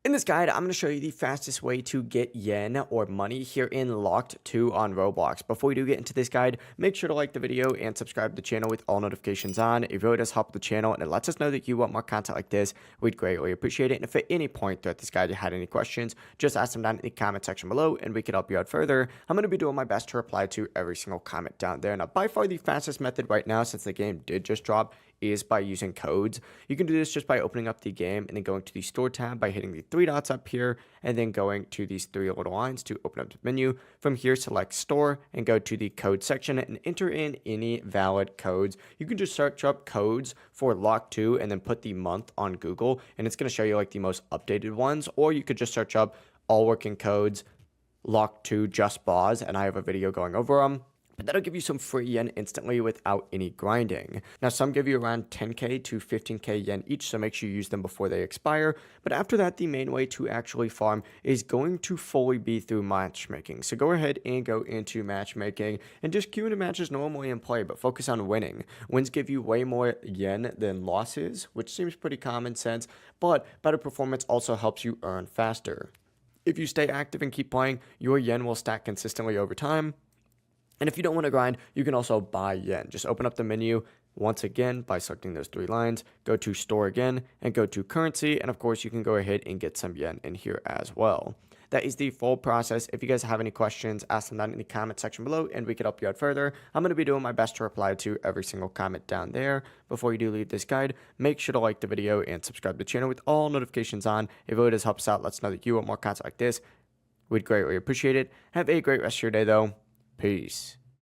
In this guide, I'm going to show you the fastest way to get yen or money here in Locked 2 on Roblox. Before we do get into this guide, make sure to like the video and subscribe to the channel with all notifications on. It really does help the channel and it lets us know that you want more content like this. We'd greatly appreciate it. And if at any point throughout this guide you had any questions, just ask them down in the comment section below and we can help you out further. I'm going to be doing my best to reply to every single comment down there. Now, by far the fastest method right now, since the game did just drop, is by using codes. You can do this just by opening up the game and then going to the store tab by hitting the three dots up here and then going to these three little lines to open up the menu. From here, select store and go to the code section and enter in any valid codes. You can just search up codes for Lock 2 and then put the month on Google and it's going to show you like the most updated ones, or you could just search up all working codes Lock 2 just pause, and I have a video going over them. But that'll give you some free yen instantly without any grinding. Now, some give you around 10k to 15k yen each, so make sure you use them before they expire. But after that, the main way to actually farm is going to fully be through matchmaking. So go ahead and go into matchmaking and just queue into matches normally and play, but focus on winning. Wins give you way more yen than losses, which seems pretty common sense, but better performance also helps you earn faster. If you stay active and keep playing, your yen will stack consistently over time. And if you don't want to grind, you can also buy yen. Just open up the menu once again by selecting those three lines, go to store again, and go to currency. And of course, you can go ahead and get some yen in here as well. That is the full process. If you guys have any questions, ask them down in the comment section below and we can help you out further. I'm going to be doing my best to reply to every single comment down there. Before you do leave this guide, make sure to like the video and subscribe to the channel with all notifications on. It really does help us out. Let us know that you want more content like this. We'd greatly appreciate it. Have a great rest of your day though. Peace.